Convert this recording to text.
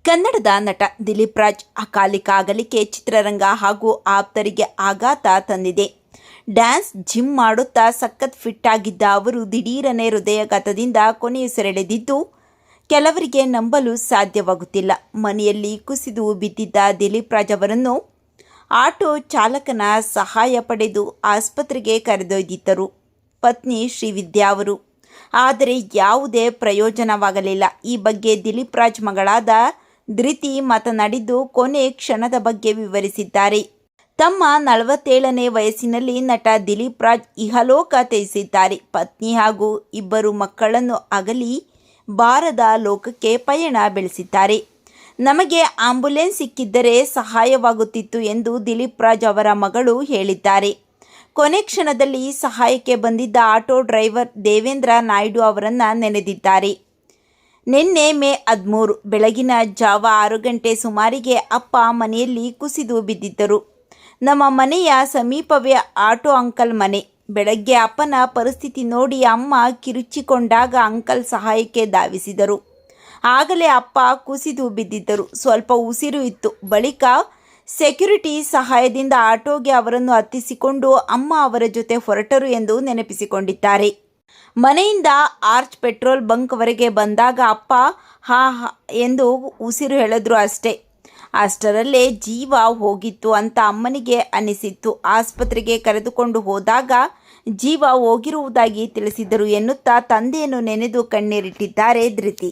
ಕನ್ನಡದ ನಟ ದಿಲೀಪ್ ರಾಜ್ ಅಕಾಲಿಕ ಅಗಲಿಕೆ ಚಿತ್ರರಂಗ ಹಾಗೂ ಆಪ್ತರಿಗೆ ಆಘಾತ ತಂದಿದೆ. ಡ್ಯಾನ್ಸ್, ಜಿಮ್ ಮಾಡುತ್ತಾ ಸಖತ್ ಫಿಟ್ ಆಗಿದ್ದ ಅವರು ದಿಢೀರನೆ ಹೃದಯಾಘಾತದಿಂದ ಕೊನೆಯುಸಿರೆಳೆದಿದ್ದು ಕೆಲವರಿಗೆ ನಂಬಲು ಸಾಧ್ಯವಾಗುತ್ತಿಲ್ಲ. ಮನೆಯಲ್ಲಿ ಕುಸಿದು ಬಿದ್ದಿದ್ದ ದಿಲೀಪ್ ರಾಜ್ ಅವರನ್ನು ಆಟೋ ಚಾಲಕನ ಸಹಾಯ ಪಡೆದು ಆಸ್ಪತ್ರೆಗೆ ಕರೆದೊಯ್ದಿದ್ದರು ಪತ್ನಿ ಶ್ರೀವಿದ್ಯಾ ಅವರು. ಆದರೆ ಯಾವುದೇ ಪ್ರಯೋಜನವಾಗಲಿಲ್ಲ. ಈ ಬಗ್ಗೆ ದಿಲೀಪ್ ರಾಜ್ ಮಗಳಾದ ಧೃತಿ ಮಾತನಾಡಿದ್ದು ಕೊನೆ ಕ್ಷಣದ ಬಗ್ಗೆ ವಿವರಿಸಿದ್ದಾರೆ. ತಮ್ಮ 47ನೇ ವಯಸ್ಸಿನಲ್ಲಿ ನಟ ದಿಲೀಪ್ ರಾಜ್ ಇಹಲೋಕ ತ್ಯಜಿಸಿದ್ದಾರೆ. ಪತ್ನಿ ಹಾಗೂ 2 ಮಕ್ಕಳನ್ನು ಅಗಲಿ ಬಾರದ ಲೋಕಕ್ಕೆ ಪಯಣ ಬೆಳೆಸಿದ್ದಾರೆ. ನಮಗೆ ಆಂಬ್ಯುಲೆನ್ಸ್ ಸಿಕ್ಕಿದ್ದರೆ ಸಹಾಯವಾಗುತ್ತಿತ್ತು ಎಂದು ದಿಲೀಪ್ ರಾಜ್ ಅವರ ಮಗಳು ಹೇಳಿದ್ದಾರೆ. ಕೊನೆ ಕ್ಷಣದಲ್ಲಿ ಸಹಾಯಕ್ಕೆ ಬಂದಿದ್ದ ಆಟೋ ಡ್ರೈವರ್ ದೇವೇಂದ್ರ ನಾಯ್ಡು ಅವರನ್ನು ನೆನೆದಿದ್ದಾರೆ. ನಿನ್ನೆ ಮೇ 13 ಬೆಳಗಿನ ಜಾವ 6 ಗಂಟೆ ಸುಮಾರಿಗೆ ಅಪ್ಪ ಮನೆಯಲ್ಲಿ ಕುಸಿದು ಬಿದ್ದಿದ್ದರು. ನಮ್ಮ ಮನೆಯ ಸಮೀಪವೇ ಆಟೋ ಅಂಕಲ್ ಮನೆ. ಬೆಳಗ್ಗೆ ಅಪ್ಪನ ಪರಿಸ್ಥಿತಿ ನೋಡಿ ಅಮ್ಮ ಕಿರುಚಿಕೊಂಡಾಗ ಅಂಕಲ್ ಸಹಾಯಕ್ಕೆ ಧಾವಿಸಿದರು. ಆಗಲೇ ಅಪ್ಪ ಕುಸಿದು ಬಿದ್ದಿದ್ದರು. ಸ್ವಲ್ಪ ಉಸಿರು ಇತ್ತು. ಬಳಿಕ ಸೆಕ್ಯೂರಿಟಿ ಸಹಾಯದಿಂದ ಆಟೋಗೆ ಅವರನ್ನು ಹತ್ತಿಸಿಕೊಂಡು ಅಮ್ಮ ಅವರ ಜೊತೆ ಹೊರಟರು ಎಂದು ನೆನಪಿಸಿಕೊಂಡಿದ್ದಾರೆ. ಮನೆಯಿಂದ ಆರ್ಚ್ ಪೆಟ್ರೋಲ್ ಬಂಕ್ವರೆಗೆ ಬಂದಾಗ ಅಪ್ಪ ಹಾ ಎಂದು ಉಸಿರು ಎಳೆದ್ರು ಅಷ್ಟೇ. ಅಷ್ಟರಲ್ಲೇ ಜೀವ ಹೋಗಿತ್ತು ಅಂತ ಅಮ್ಮನಿಗೆ ಅನಿಸಿತ್ತು. ಆಸ್ಪತ್ರೆಗೆ ಕರೆದುಕೊಂಡು ಹೋದಾಗ ಜೀವ ಹೋಗಿರುವುದಾಗಿ ತಿಳಿಸಿದರು ಎನ್ನುತ್ತಾ ತಂದೆಯನ್ನು ನೆನೆದು ಕಣ್ಣೀರಿಟ್ಟಿದ್ದಾರೆ ಧೃತಿ.